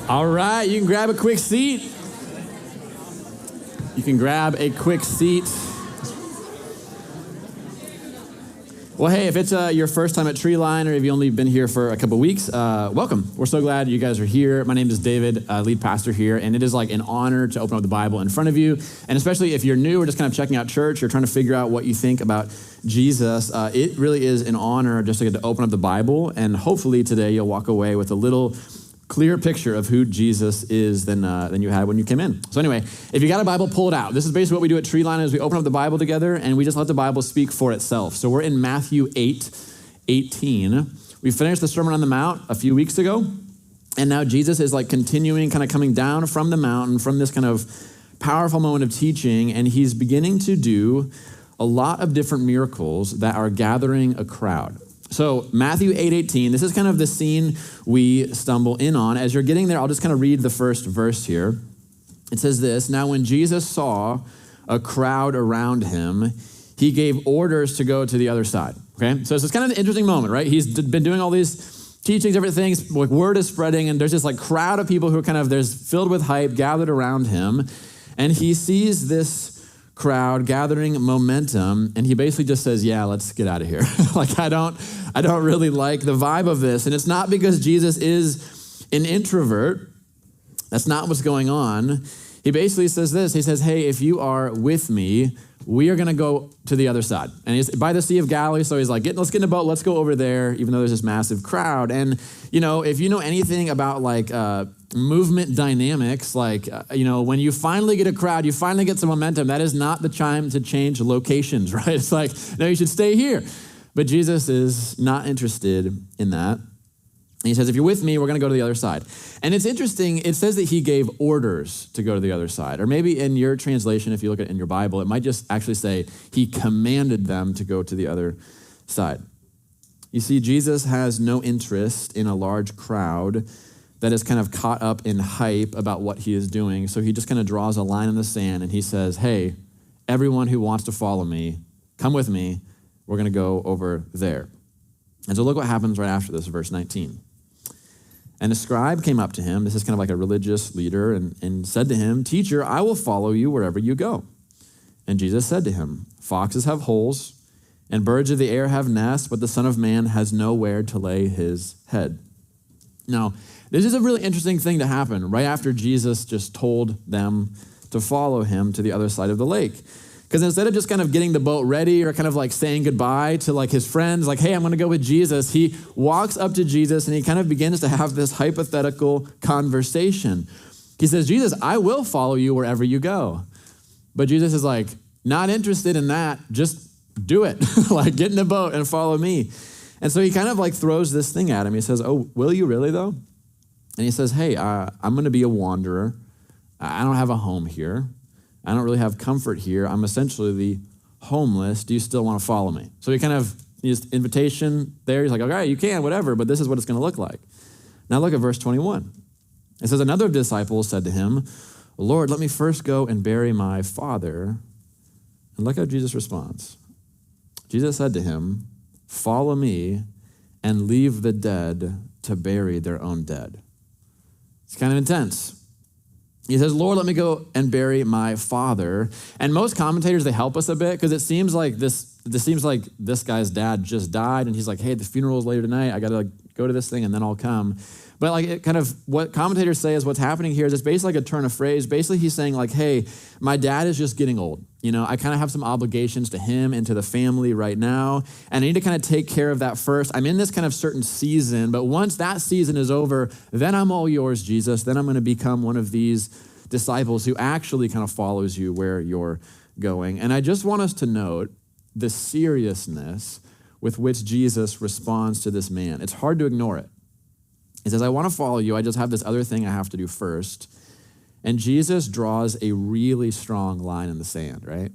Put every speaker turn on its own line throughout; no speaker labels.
All right, you can grab a quick seat. You can grab a quick seat. Well, hey, if it's your first time at Treeline or if you've only been here for a couple weeks, welcome. We're so glad you guys are here. My name is David, lead pastor here, and it is like an honor to open up the Bible in front of you. And especially if you're new or just kind of checking out church or trying to figure out what you think about Jesus, it really is an honor just to get to open up the Bible. And hopefully today you'll walk away with a little clear picture of who Jesus is than you had when you came in. So anyway, if you got a Bible, pull it out. This is basically what we do at Treeline is we open up the Bible together and we just let the Bible speak for itself. So we're in Matthew 8:18. We finished the Sermon on the Mount a few weeks ago, and now Jesus is like continuing, kind of coming down from the mountain, from this kind of powerful moment of teaching, and he's beginning to do a lot of different miracles that are gathering a crowd. So Matthew 8:18, this is kind of the scene we stumble in on. As you're getting there, I'll just kind of read the first verse here. It says this: "Now when Jesus saw a crowd around him, he gave orders to go to the other side." Okay, so it's kind of an interesting moment, right? He's been doing all these teachings, everything, like word is spreading, and there's this like crowd of people who are kind of, there's filled with hype, gathered around him, and he sees this crowd gathering momentum, and he basically just says, yeah, let's get out of here. Like, I don't really like the vibe of this. And it's not because Jesus is an introvert. That's not what's going on. He basically says this. He says, hey, if you are with me, we are going to go to the other side. And he's by the Sea of Galilee, so he's like, let's get in a boat, let's go over there, even though there's this massive crowd. And, you know, if you know anything about like movement dynamics, like, when you finally get a crowd, you finally get some momentum, that is not the time to change locations, right? It's like, no, you should stay here. But Jesus is not interested in that. And he says, if you're with me, we're going to go to the other side. And it's interesting, it says that he gave orders to go to the other side. Or maybe in your translation, if you look at it in your Bible, it might just actually say he commanded them to go to the other side. You see, Jesus has no interest in a large crowd that is kind of caught up in hype about what he is doing. So he just kind of draws a line in the sand and he says, hey, everyone who wants to follow me, come with me. We're going to go over there. And so look what happens right after this, verse 19. And a scribe came up to him, this is kind of like a religious leader, and said to him, teacher, I will follow you wherever you go. And Jesus said to him, foxes have holes, and birds of the air have nests, but the Son of Man has nowhere to lay his head. Now, this is a really interesting thing to happen right after Jesus just told them to follow him to the other side of the lake. Because instead of just kind of getting the boat ready or kind of like saying goodbye to like his friends, like, hey, I'm going to go with Jesus, he walks up to Jesus and he kind of begins to have this hypothetical conversation. He says, Jesus, I will follow you wherever you go. But Jesus is like, not interested in that. Just do it. Like, get in the boat and follow me. And so he kind of like throws this thing at him. He says, oh, will you really though? And he says, hey, I'm going to be a wanderer. I don't have a home here. I don't really have comfort here. I'm essentially the homeless. Do you still want to follow me? So he kind of, his invitation there, he's like, all right, you can, whatever, but this is what it's going to look like. Now look at verse 21. It says, another of the disciples said to him, Lord, let me first go and bury my father. And look how Jesus responds. Jesus said to him, follow me and leave the dead to bury their own dead. It's kind of intense. He says, Lord, let me go and bury my father. And most commentators, they help us a bit because it seems like this guy's dad just died. And he's like, hey, the funeral is later tonight. I got to go to this thing and then I'll come. But like it kind of what commentators say is what's happening here is it's basically like a turn of phrase. Basically, he's saying like, hey, my dad is just getting old. I kind of have some obligations to him and to the family right now. And I need to kind of take care of that first. I'm in this kind of certain season, but once that season is over, then I'm all yours, Jesus. Then I'm going to become one of these disciples who actually kind of follows you where you're going. And I just want us to note the seriousness with which Jesus responds to this man. It's hard to ignore it. He says, I want to follow you. I just have this other thing I have to do first. And Jesus draws a really strong line in the sand, right?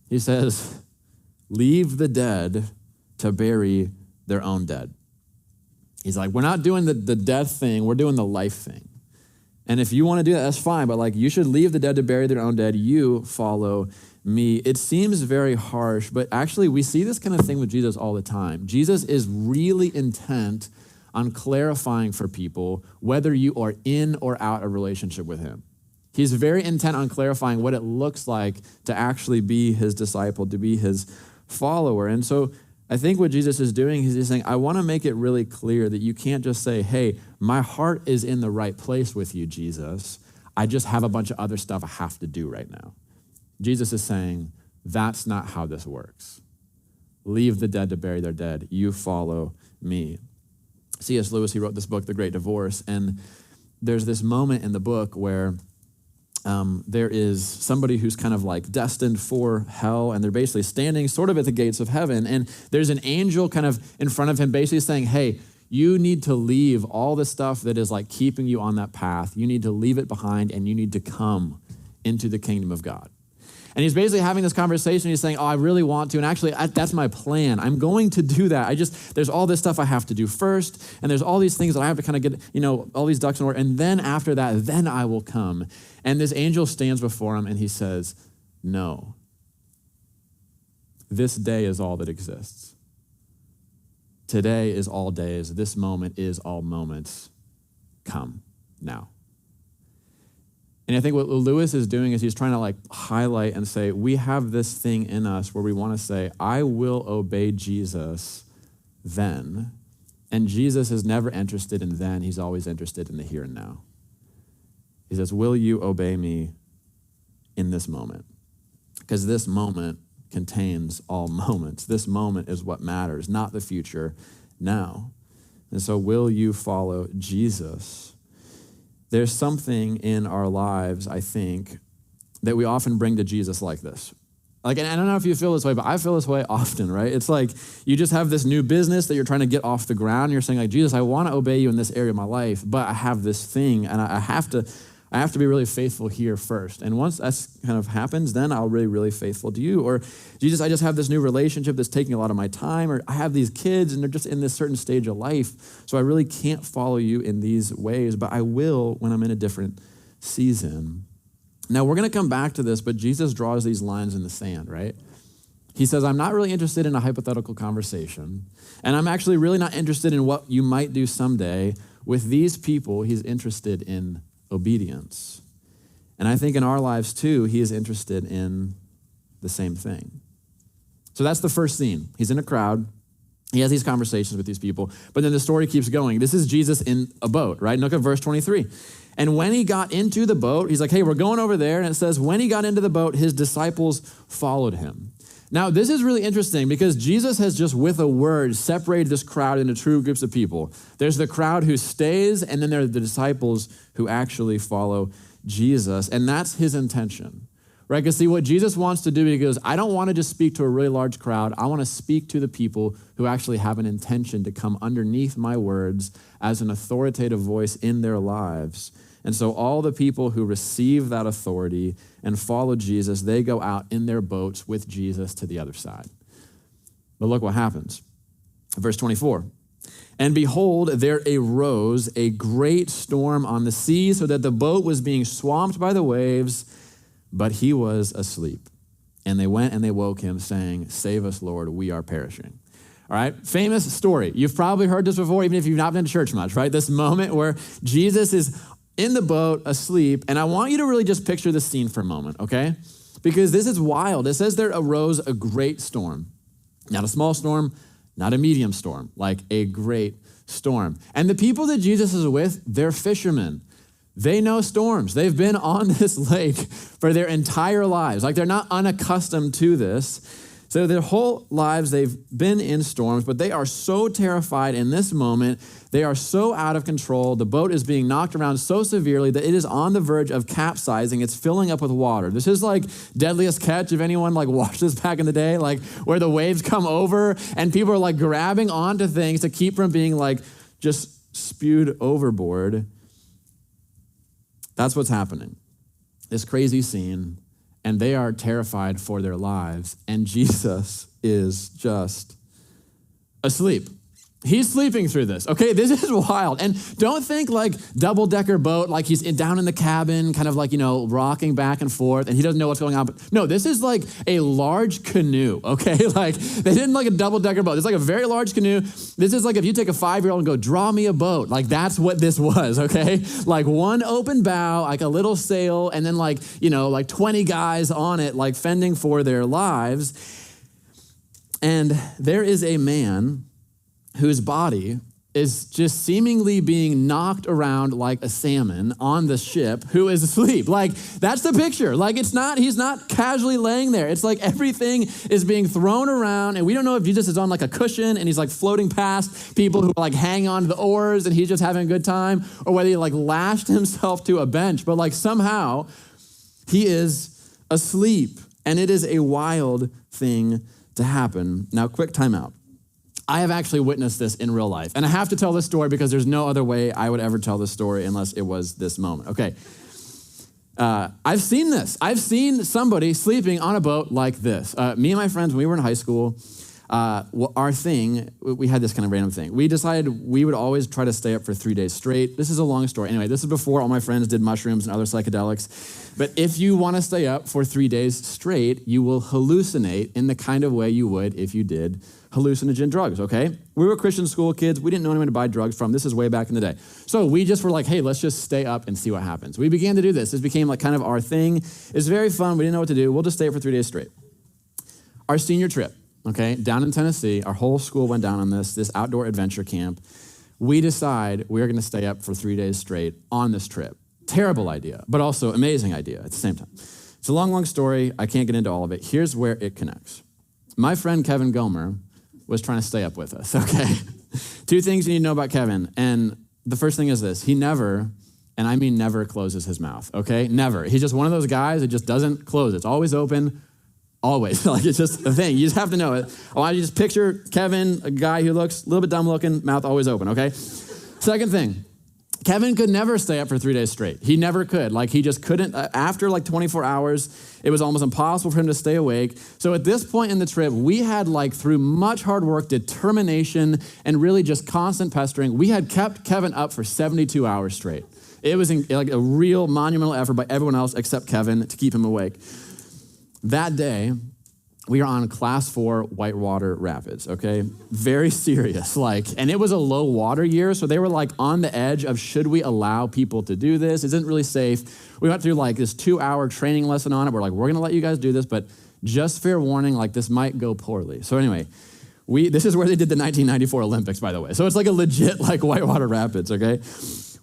He says, leave the dead to bury their own dead. He's like, we're not doing the death thing. We're doing the life thing. And if you want to do that, that's fine. But like, you should leave the dead to bury their own dead. You follow me. It seems very harsh, but actually we see this kind of thing with Jesus all the time. Jesus is really intent on clarifying for people whether you are in or out of relationship with him. He's very intent on clarifying what it looks like to actually be his disciple, to be his follower. And so I think what Jesus is doing is he's saying, I want to make it really clear that you can't just say, hey, my heart is in the right place with you, Jesus. I just have a bunch of other stuff I have to do right now. Jesus is saying, that's not how this works. Leave the dead to bury their dead. You follow me. C.S. Lewis, he wrote this book, The Great Divorce, and there's this moment in the book where there is somebody who's kind of like destined for hell, and they're basically standing sort of at the gates of heaven, and there's an angel kind of in front of him basically saying, hey, you need to leave all the stuff that is like keeping you on that path. You need to leave it behind, and you need to come into the kingdom of God. And he's basically having this conversation. He's saying, oh, I really want to. And actually, that's my plan. I'm going to do that. There's all this stuff I have to do first. And there's all these things that I have to kind of get, all these ducks in order. And then after that, then I will come. And this angel stands before him and he says, no, this day is all that exists. Today is all days. This moment is all moments. Come now. And I think what Lewis is doing is he's trying to like highlight and say, we have this thing in us where we want to say, I will obey Jesus then. And Jesus is never interested in then. He's always interested in the here and now. He says, will you obey me in this moment? Because this moment contains all moments. This moment is what matters, not the future, now. And so will you follow Jesus? There's something in our lives, I think, that we often bring to Jesus like this. Like, and I don't know if you feel this way, but I feel this way often, right? It's like you just have this new business that you're trying to get off the ground. You're saying like, Jesus, I want to obey you in this area of my life, but I have this thing and I have to be really faithful here first. And once that kind of happens, then I'll be really faithful to you. Or Jesus, I just have this new relationship that's taking a lot of my time, or I have these kids and they're just in this certain stage of life. So I really can't follow you in these ways, but I will when I'm in a different season. Now we're going to come back to this, but Jesus draws these lines in the sand, right? He says, I'm not really interested in a hypothetical conversation. And I'm actually really not interested in what you might do someday. With these people, he's interested in obedience. And I think in our lives too, he is interested in the same thing. So that's the first scene. He's in a crowd. He has these conversations with these people, but then the story keeps going. This is Jesus in a boat, right? Look at verse 23. And when he got into the boat, he's like, hey, we're going over there. And it says, when he got into the boat, his disciples followed him. Now, this is really interesting because Jesus has just with a word separated this crowd into two groups of people. There's the crowd who stays, and then there are the disciples who actually follow Jesus, and that's his intention, right? Because see, what Jesus wants to do, he goes, I don't want to just speak to a really large crowd. I want to speak to the people who actually have an intention to come underneath my words as an authoritative voice in their lives. And so all the people who receive that authority and follow Jesus, they go out in their boats with Jesus to the other side. But look what happens. Verse 24. And behold, there arose a great storm on the sea so that the boat was being swamped by the waves, but he was asleep. And they went and they woke him saying, save us, Lord, we are perishing. All right, famous story. You've probably heard this before, even if you've not been to church much, right? This moment where Jesus is in the boat, asleep, and I want you to really just picture the scene for a moment, okay? Because this is wild. It says there arose a great storm. Not a small storm, not a medium storm, like a great storm. And the people that Jesus is with, they're fishermen. They know storms. They've been on this lake for their entire lives. Like they're not unaccustomed to this. So their whole lives, they've been in storms, but they are so terrified in this moment. They are so out of control. The boat is being knocked around so severely that it is on the verge of capsizing. It's filling up with water. This is like Deadliest Catch, if anyone like watched this back in the day, like where the waves come over and people are like grabbing onto things to keep from being like just spewed overboard. That's what's happening. This crazy scene. And they are terrified for their lives. And Jesus is just asleep. He's sleeping through this, okay? This is wild. And don't think like double-decker boat, like he's down in the cabin, kind of like, rocking back and forth, and he doesn't know what's going on. But no, this is like a large canoe, okay? Like, they didn't like a double-decker boat. It's like a very large canoe. This is like if you take a 5-year-old and go, draw me a boat. Like, that's what this was, okay? Like one open bow, like a little sail, and then like 20 guys on it, like fending for their lives. And there is a man whose body is just seemingly being knocked around like a salmon on the ship, who is asleep. Like, that's the picture. Like, he's not casually laying there. It's like everything is being thrown around, and we don't know if Jesus is on like a cushion and he's like floating past people who like hang on to the oars and he's just having a good time, or whether he like lashed himself to a bench, but like somehow he is asleep, and it is a wild thing to happen. Now, quick timeout. I have actually witnessed this in real life. And I have to tell this story because there's no other way I would ever tell this story unless it was this moment. Okay. I've seen this. I've seen somebody sleeping on a boat like this. Me and my friends, when we were in high school, our thing, we had this kind of random thing. We decided we would always try to stay up for 3 days straight. This is a long story. Anyway, this is before all my friends did mushrooms and other psychedelics. But if you want to stay up for 3 days straight, you will hallucinate in the kind of way you would if you did hallucinogen drugs, okay? We were Christian school kids. We didn't know anyone to buy drugs from. This is way back in the day. So we just were like, hey, let's just stay up and see what happens. We began to do this. This became like kind of our thing. It's very fun. We didn't know what to do. We'll just stay up for 3 days straight. Our senior trip, okay, down in Tennessee, our whole school went down on this outdoor adventure camp. We decide we're going to stay up for 3 days straight on this trip. Terrible idea, but also amazing idea at the same time. It's a long, long story. I can't get into all of it. Here's where it connects. My friend Kevin Gomer was trying to stay up with us, okay? 2 things you need to know about Kevin. And the first thing is this: he never, and I mean never, closes his mouth, okay? Never. He's just one of those guys that just doesn't close. It's always open, always. Like, it's just a thing. You just have to know it. I want you to just picture Kevin, a guy who looks a little bit dumb looking, mouth always open, okay? Second thing, Kevin could never stay up for 3 days straight. He never could. Like, he just couldn't. After like 24 hours, it was almost impossible for him to stay awake. So at this point in the trip, we had like, through much hard work, determination, and really just constant pestering, we had kept Kevin up for 72 hours straight. It was like a real monumental effort by everyone else except Kevin to keep him awake. That day, we are on class 4 whitewater rapids, okay? Very serious, and it was a low water year, so they were like on the edge of, should we allow people to do this? Isn't it really safe? We went through like this 2-hour training lesson on it. We're like, we're gonna let you guys do this, but just fair warning, like this might go poorly. So anyway, this is where they did the 1994 Olympics, by the way. So it's like a legit like whitewater rapids, okay?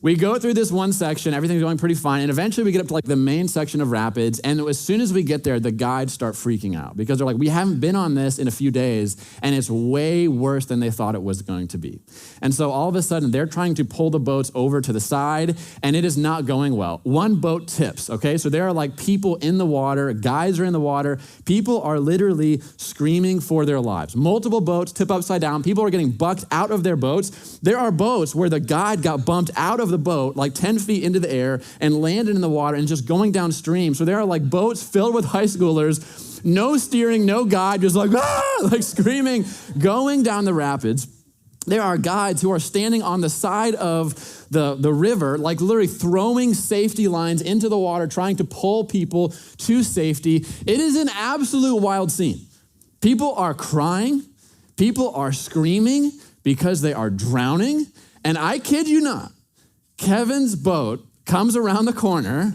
We go through this one section, everything's going pretty fine, and eventually we get up to like the main section of rapids, and as soon as we get there, the guides start freaking out because they're like, we haven't been on this in a few days, and it's way worse than they thought it was going to be. And so all of a sudden, they're trying to pull the boats over to the side, and it is not going well. One boat tips, okay? So there are like people in the water, guys are in the water, people are literally screaming for their lives. Multiple boats tip upside down, people are getting bucked out of their boats. There are boats where the guide got bumped out of the boat like 10 feet into the air and landed in the water and just going downstream. So there are like boats filled with high schoolers, no steering, no guide, just like, like screaming, going down the rapids. There are guides who are standing on the side of the river, like literally throwing safety lines into the water, trying to pull people to safety. It is an absolute wild scene. People are crying. People are screaming because they are drowning. And I kid you not, Kevin's boat comes around the corner.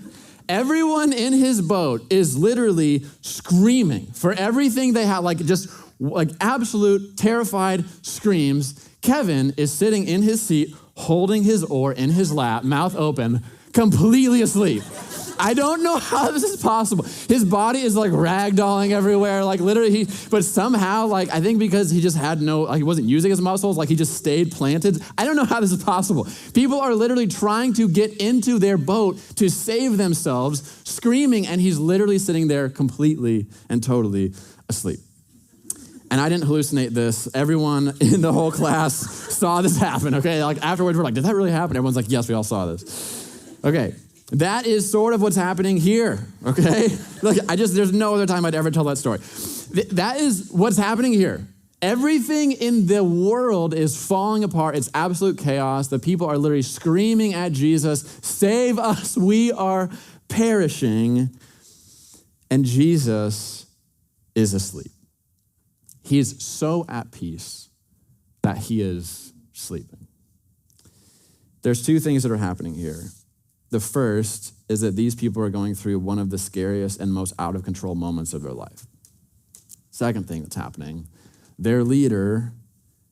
Everyone in his boat is literally screaming for everything they have, like just like absolute terrified screams. Kevin is sitting in his seat, holding his oar in his lap, mouth open, completely asleep. I don't know how this is possible. His body is like ragdolling everywhere, like literally, but somehow, like I think because he just had he wasn't using his muscles, like he just stayed planted. I don't know how this is possible. People are literally trying to get into their boat to save themselves, screaming, and he's literally sitting there completely and totally asleep. And I didn't hallucinate this. Everyone in the whole class saw this happen, okay? Like afterwards, we're like, did that really happen? Everyone's like, yes, we all saw this. Okay. That is sort of what's happening here, okay? Look, there's no other time I'd ever tell that story. That is what's happening here. Everything in the world is falling apart. It's absolute chaos. The people are literally screaming at Jesus, save us, we are perishing. And Jesus is asleep. He's so at peace that he is sleeping. There's two things that are happening here. The first is that these people are going through one of the scariest and most out of control moments of their life. Second thing that's happening, their leader,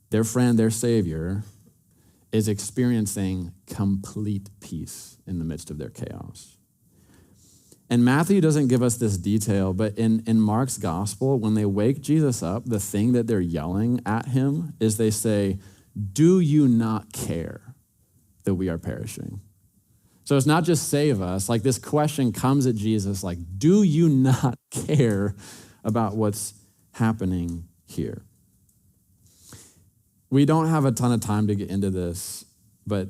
their friend, their savior, is experiencing complete peace in the midst of their chaos. And Matthew doesn't give us this detail, but in Mark's gospel, when they wake Jesus up, the thing that they're yelling at him is they say, do you not care that we are perishing? So it's not just save us. Like, this question comes at Jesus, like, do you not care about what's happening here? We don't have a ton of time to get into this, but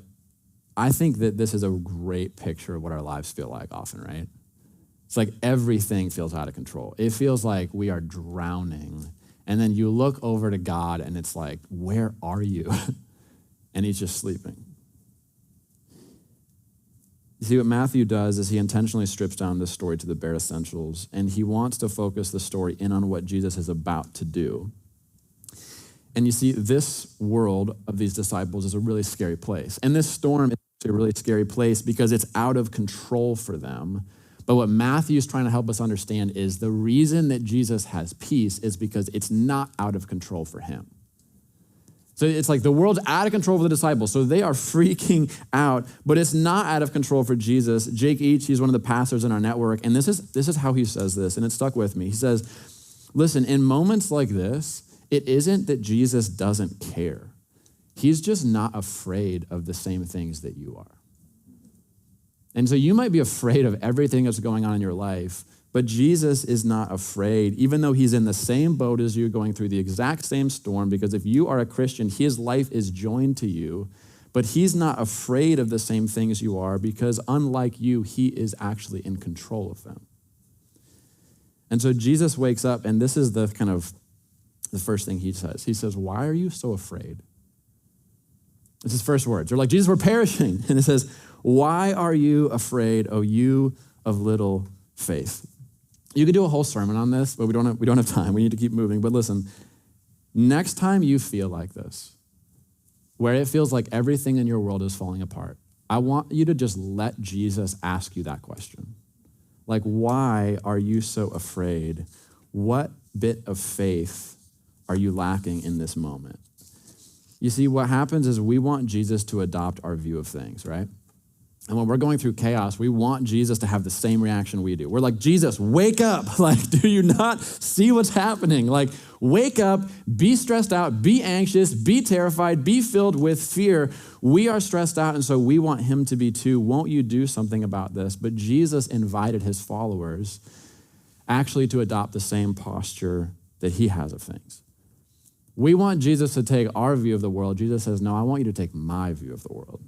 I think that this is a great picture of what our lives feel like often, right? It's like everything feels out of control. It feels like we are drowning. And then you look over to God and it's like, where are you? And he's just sleeping. You see, what Matthew does is he intentionally strips down this story to the bare essentials, and he wants to focus the story in on what Jesus is about to do. And you see, this world of these disciples is a really scary place. And this storm is a really scary place because it's out of control for them. But what Matthew is trying to help us understand is the reason that Jesus has peace is because it's not out of control for him. So it's like the world's out of control for the disciples, so they are freaking out, but it's not out of control for Jesus. Jake Each, he's one of the pastors in our network, and this is how he says this, and it stuck with me. He says, listen, in moments like this, it isn't that Jesus doesn't care. He's just not afraid of the same things that you are. And so you might be afraid of everything that's going on in your life, but Jesus is not afraid, even though he's in the same boat as you, going through the exact same storm, because if you are a Christian, his life is joined to you, but he's not afraid of the same things you are, because unlike you, he is actually in control of them. And so Jesus wakes up, and this is the first thing he says. He says, why are you so afraid? It's his first words. They're like, Jesus, we're perishing. And it says, why are you afraid, O you of little faith? You could do a whole sermon on this, but we don't have time. We need to keep moving. But listen, next time you feel like this, where it feels like everything in your world is falling apart, I want you to just let Jesus ask you that question. Like, why are you so afraid? What bit of faith are you lacking in this moment? You see, what happens is we want Jesus to adopt our view of things, right? And when we're going through chaos, we want Jesus to have the same reaction we do. We're like, Jesus, wake up. Like, do you not see what's happening? Like, wake up, be stressed out, be anxious, be terrified, be filled with fear. We are stressed out, and so we want him to be too. Won't you do something about this? But Jesus invited his followers actually to adopt the same posture that he has of things. We want Jesus to take our view of the world. Jesus says, no, I want you to take my view of the world.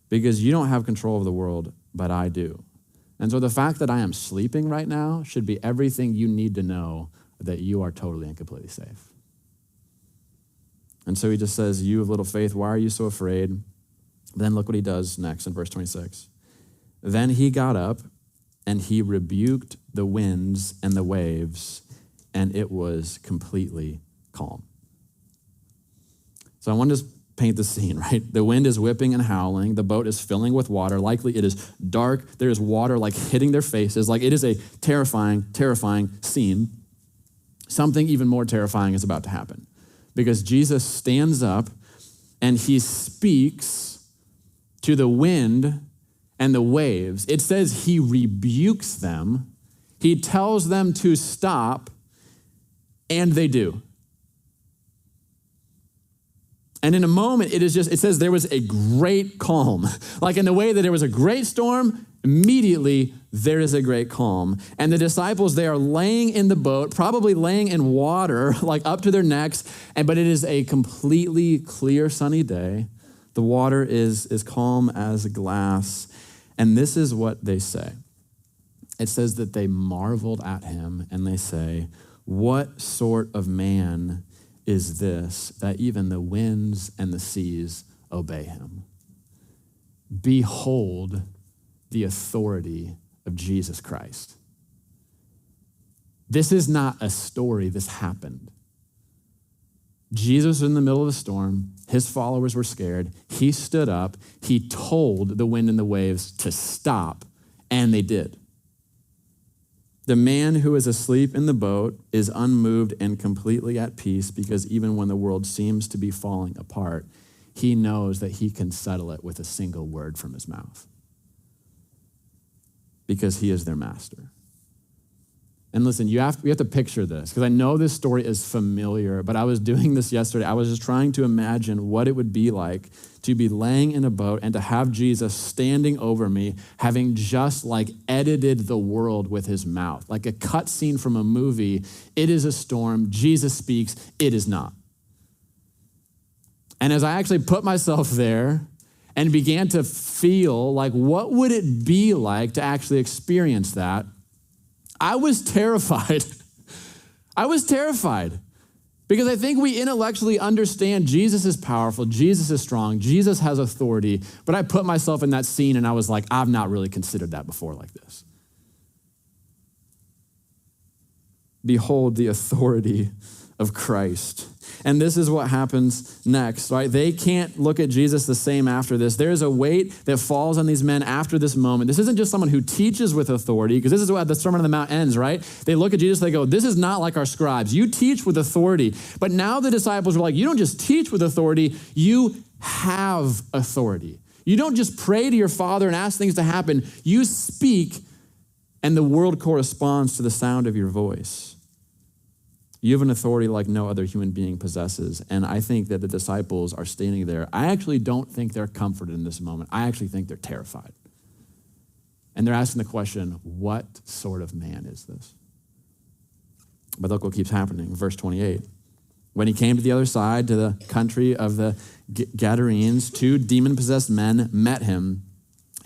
Because you don't have control of the world, but I do. And so the fact that I am sleeping right now should be everything you need to know that you are totally and completely safe. And so he just says, you of little faith, why are you so afraid? Then look what he does next in verse 26. Then he got up and he rebuked the winds and the waves, and it was completely calm. So I want to paint the scene, right? The wind is whipping and howling. The boat is filling with water. Likely it is dark. There is water like hitting their faces. Like, it is a terrifying, terrifying scene. Something even more terrifying is about to happen, because Jesus stands up and he speaks to the wind and the waves. It says he rebukes them. He tells them to stop, and they do. And in a moment, it says there was a great calm. Like, in the way that there was a great storm, immediately there is a great calm. And the disciples, they are laying in the boat, probably laying in water, like up to their necks, but it is a completely clear, sunny day. The water is calm as glass. And this is what they say. It says that they marveled at him, and they say, what sort of man is this, that even the winds and the seas obey him. Behold the authority of Jesus Christ. This is not a story, this happened. Jesus was in the middle of a storm. His followers were scared. He stood up. He told the wind and the waves to stop, and they did. The man who is asleep in the boat is unmoved and completely at peace because even when the world seems to be falling apart, he knows that he can settle it with a single word from his mouth because he is their master. And listen, we have to picture this because I know this story is familiar, but I was doing this yesterday. I was just trying to imagine what it would be like to be laying in a boat and to have Jesus standing over me, having just like edited the world with his mouth, like a cut scene from a movie. It is a storm. Jesus speaks. It is not. And as I actually put myself there and began to feel like, what would it be like to actually experience that? I was terrified. I was terrified because I think we intellectually understand Jesus is powerful, Jesus is strong, Jesus has authority, but I put myself in that scene and I was like, I've not really considered that before like this. Behold the authority of Christ. And this is what happens next, right? They can't look at Jesus the same after this. There's a weight that falls on these men after this moment. This isn't just someone who teaches with authority, because this is what the Sermon on the Mount ends, right? They look at Jesus, they go, this is not like our scribes. You teach with authority. But now the disciples are like, you don't just teach with authority, you have authority. You don't just pray to your Father and ask things to happen. You speak, and the world corresponds to the sound of your voice. You have an authority like no other human being possesses. And I think that the disciples are standing there. I actually don't think they're comforted in this moment. I actually think they're terrified. And they're asking the question, what sort of man is this? But look what keeps happening. Verse 28. When he came to the other side, to the country of the Gadarenes, 2 demon-possessed men met him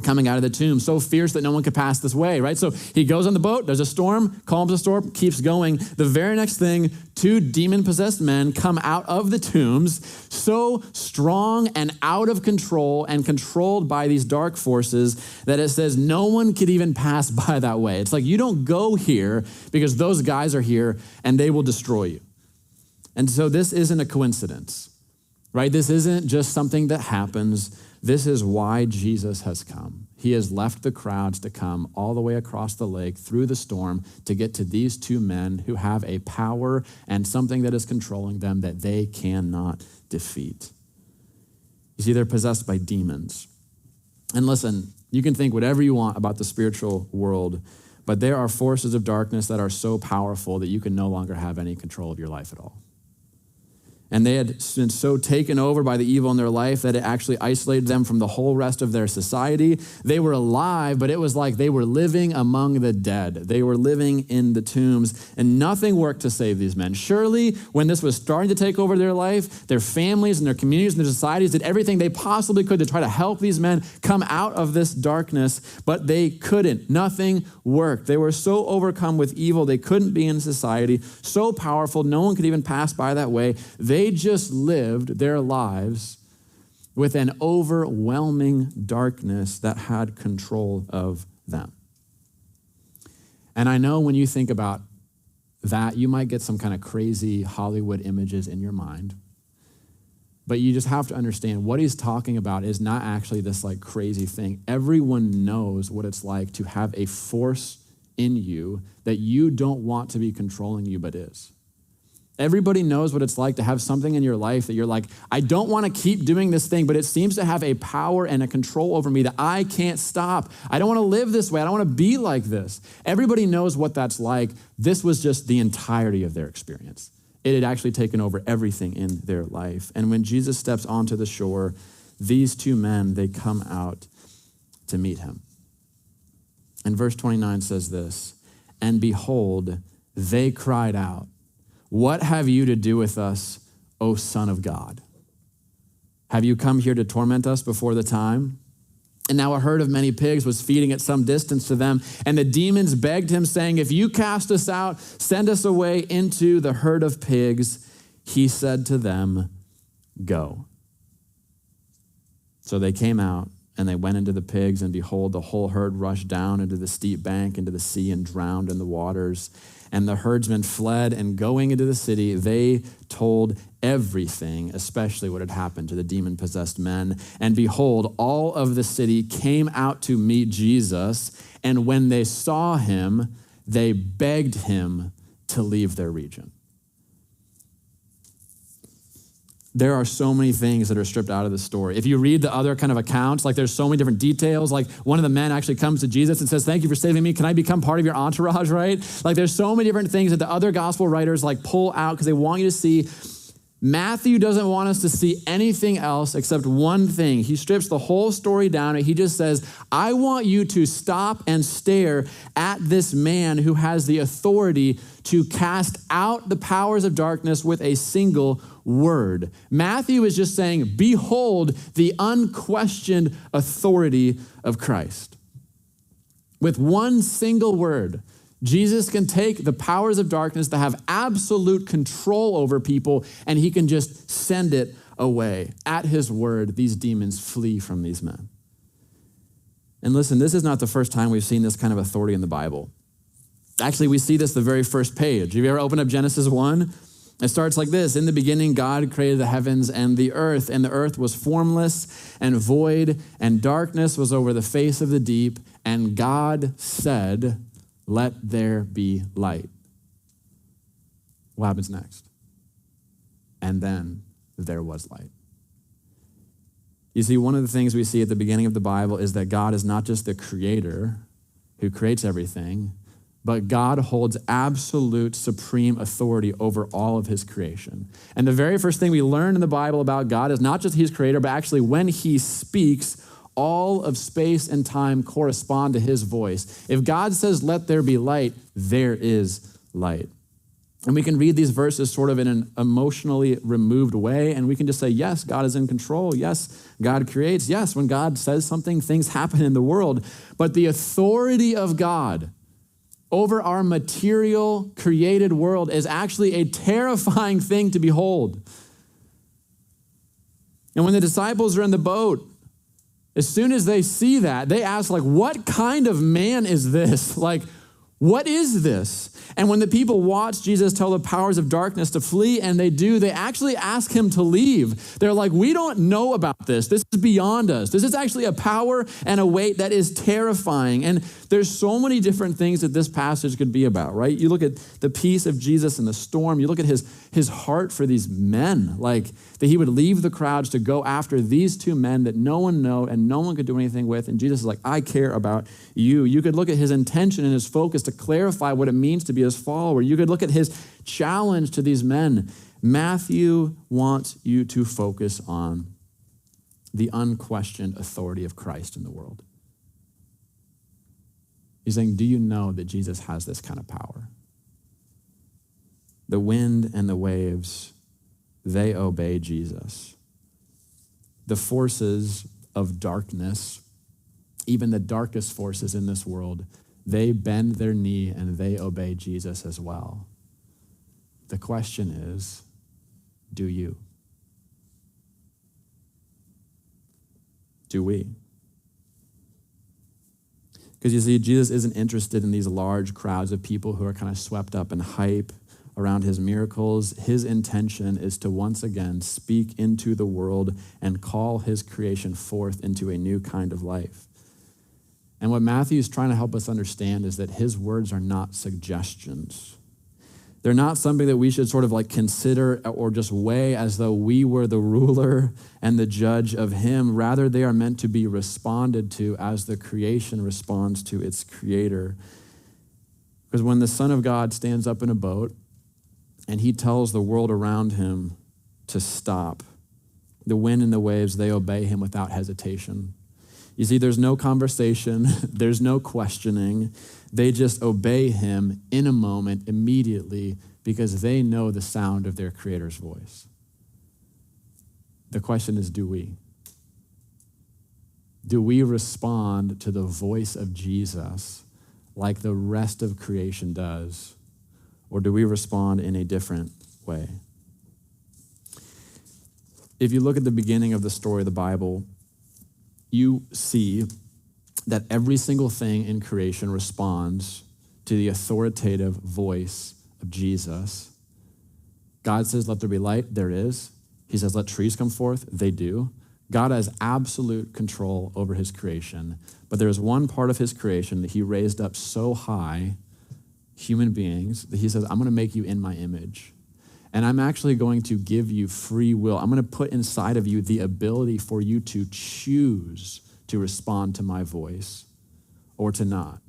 coming out of the tomb, so fierce that no one could pass this way, right? So he goes on the boat, there's a storm, calms the storm, keeps going. The very next thing, 2 demon-possessed men come out of the tombs, so strong and out of control and controlled by these dark forces that it says no one could even pass by that way. It's like you don't go here because those guys are here and they will destroy you. And so this isn't a coincidence, right? This isn't just something that happens. This is why Jesus has come. He has left the crowds to come all the way across the lake through the storm to get to these 2 men who have a power and something that is controlling them that they cannot defeat. You see, they're possessed by demons. And listen, you can think whatever you want about the spiritual world, but there are forces of darkness that are so powerful that you can no longer have any control of your life at all. And they had been so taken over by the evil in their life that it actually isolated them from the whole rest of their society. They were alive, but it was like they were living among the dead. They were living in the tombs, and nothing worked to save these men. Surely, when this was starting to take over their life, their families and their communities and their societies did everything they possibly could to try to help these men come out of this darkness, but they couldn't. Nothing worked. They were so overcome with evil, they couldn't be in society, so powerful, no one could even pass by that way. They just lived their lives with an overwhelming darkness that had control of them. And I know when you think about that, you might get some kind of crazy Hollywood images in your mind. But you just have to understand what he's talking about is not actually this like crazy thing. Everyone knows what it's like to have a force in you that you don't want to be controlling you, but is. Everybody knows what it's like to have something in your life that you're like, I don't want to keep doing this thing, but it seems to have a power and a control over me that I can't stop. I don't want to live this way. I don't want to be like this. Everybody knows what that's like. This was just the entirety of their experience. It had actually taken over everything in their life. And when Jesus steps onto the shore, these 2 men, they come out to meet him. And verse 29 says this, and behold, they cried out, what have you to do with us, O Son of God? Have you come here to torment us before the time? And now a herd of many pigs was feeding at some distance to them, and the demons begged him, saying, if you cast us out, send us away into the herd of pigs. he said to them, go. So they came out, and they went into the pigs, and behold, the whole herd rushed down into the steep bank, into the sea, and drowned in the waters. And the herdsmen fled, and going into the city, they told everything, especially what had happened to the demon-possessed men. And behold, all of the city came out to meet Jesus, and when they saw him, they begged him to leave their region. There are so many things that are stripped out of the story. If you read the other kind of accounts, like there's so many different details. Like one of the men actually comes to Jesus and says, thank you for saving me. Can I become part of your entourage, right? Like there's so many different things that the other gospel writers like pull out because they want you to see. Matthew doesn't want us to see anything else except one thing. He strips the whole story down and he just says, I want you to stop and stare at this man who has the authority to cast out the powers of darkness with a single word. Matthew is just saying, behold the unquestioned authority of Christ. With one single word, Jesus can take the powers of darkness that have absolute control over people, and he can just send it away. At his word, these demons flee from these men. And listen, this is not the first time we've seen this kind of authority in the Bible. Actually, we see this the very first page. Have you ever opened up Genesis 1? It starts like this. In the beginning, God created the heavens and the earth was formless and void, and darkness was over the face of the deep, and God said, let there be light. What happens next? And then there was light. You see, one of the things we see at the beginning of the Bible is that God is not just the creator who creates everything, but God holds absolute supreme authority over all of his creation. And the very first thing we learn in the Bible about God is not just he's creator, but actually when he speaks, all of space and time correspond to his voice. If God says, let there be light, there is light. And we can read these verses sort of in an emotionally removed way, and we can just say, yes, God is in control. Yes, God creates. Yes, when God says something, things happen in the world. But the authority of God over our material created world is actually a terrifying thing to behold. And when the disciples are in the boat, as soon as they see that, they ask, like, what kind of man is this? Like, what is this? And when the people watch Jesus tell the powers of darkness to flee, and they do, they actually ask him to leave. They're like, we don't know about this. This is beyond us. This is actually a power and a weight that is terrifying. And there's so many different things that this passage could be about, right? You look at the peace of Jesus in the storm. You look at his heart for these men, like that he would leave the crowds to go after these two men that no one knew and no one could do anything with. And Jesus is like, I care about you. You could look at his intention and his focus to clarify what it means to be his follower. You could look at his challenge to these men. Matthew wants you to focus on the unquestioned authority of Christ in the world. He's saying, do you know that Jesus has this kind of power? The wind and the waves, they obey Jesus. The forces of darkness, even the darkest forces in this world, they bend their knee and they obey Jesus as well. The question is, do you? Do we? Because you see, Jesus isn't interested in these large crowds of people who are kind of swept up in hype around his miracles. His intention is to once again speak into the world and call his creation forth into a new kind of life. And what Matthew is trying to help us understand is that his words are not suggestions. They're not something that we should sort of like consider or just weigh as though we were the ruler and the judge of him. Rather, they are meant to be responded to as the creation responds to its creator. Because when the Son of God stands up in a boat and he tells the world around him to stop, the wind and the waves, they obey him without hesitation. You see, there's no conversation, there's no questioning. They just obey him in a moment, immediately, because they know the sound of their Creator's voice. The question is, do we? Do we respond to the voice of Jesus like the rest of creation does? Or do we respond in a different way? if you look at the beginning of the story of the Bible, you see that every single thing in creation responds to the authoritative voice of Jesus. God says, let there be light, there is. He says, let trees come forth, they do. God has absolute control over his creation, but there's one part of his creation that he raised up so high, human beings, that he says, I'm gonna make you in my image. And I'm actually going to give you free will. I'm gonna put inside of you the ability for you to choose to respond to my voice or to not.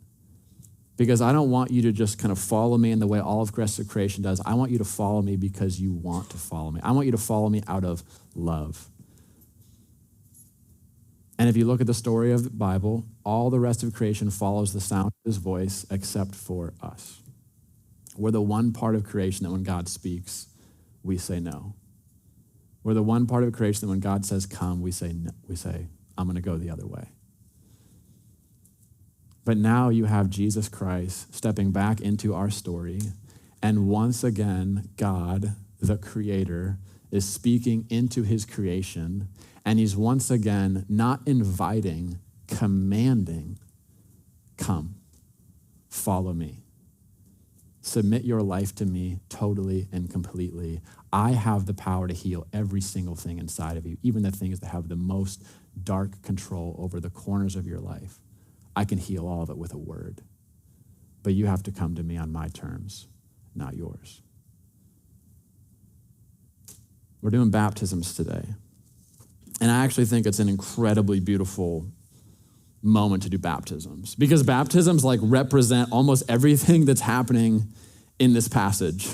Because I don't want you to just kind of follow me in the way all of the rest of creation does. I want you to follow me because you want to follow me. I want you to follow me out of love. And if you look at the story of the Bible, all the rest of creation follows the sound of his voice except for us. We're the one part of creation that when God speaks, we say no. We're the one part of creation that when God says come, we say no. We say, I'm gonna go the other way. But now you have Jesus Christ stepping back into our story, and once again, God, the creator, is speaking into his creation, and he's once again not inviting, commanding, come, follow me. Submit your life to me totally and completely. I have the power to heal every single thing inside of you, even the things that have the most dark control over the corners of your life. I can heal all of it with a word. But you have to come to me on my terms, not yours. We're doing baptisms today. And I actually think it's an incredibly beautiful moment to do baptisms, because baptisms represent almost everything that's happening in this passage,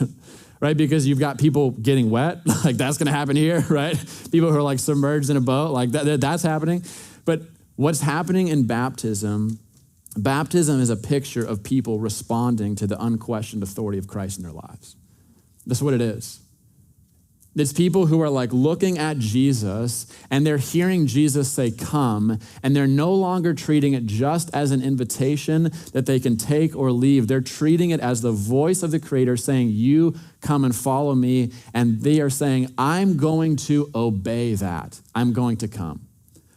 right? Because you've got people getting wet, that's gonna happen here, right? People who are submerged in a boat, that's happening. But what's happening in baptism is a picture of people responding to the unquestioned authority of Christ in their lives. That's what it is. It's people who are looking at Jesus and they're hearing Jesus say, come, and they're no longer treating it just as an invitation that they can take or leave. They're treating it as the voice of the Creator saying, you come and follow me. And they are saying, I'm going to obey that. I'm going to come.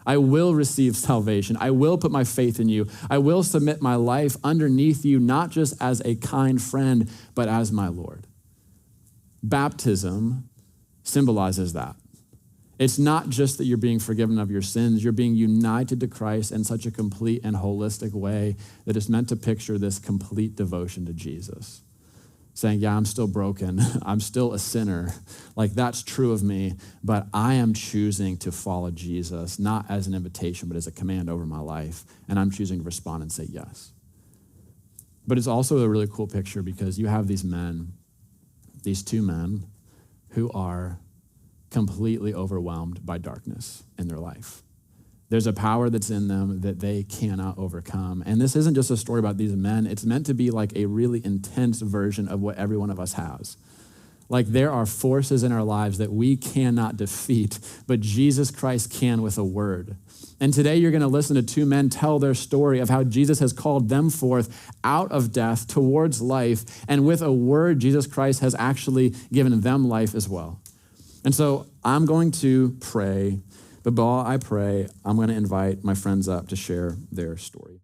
I will receive salvation. I will put my faith in you. I will submit my life underneath you, not just as a kind friend, but as my Lord. Baptism symbolizes that. It's not just that you're being forgiven of your sins, you're being united to Christ in such a complete and holistic way that it's meant to picture this complete devotion to Jesus. Saying, yeah, I'm still broken. I'm still a sinner. That's true of me, but I am choosing to follow Jesus, not as an invitation, but as a command over my life. And I'm choosing to respond and say yes. But it's also a really cool picture because you have these two men, who are completely overwhelmed by darkness in their life. There's a power that's in them that they cannot overcome. And this isn't just a story about these men. It's meant to be a really intense version of what every one of us has. There are forces in our lives that we cannot defeat, but Jesus Christ can with a word. And today you're gonna listen to two men tell their story of how Jesus has called them forth out of death towards life. And with a word, Jesus Christ has actually given them life as well. And so I'm going to pray, but while I pray, I'm gonna invite my friends up to share their story.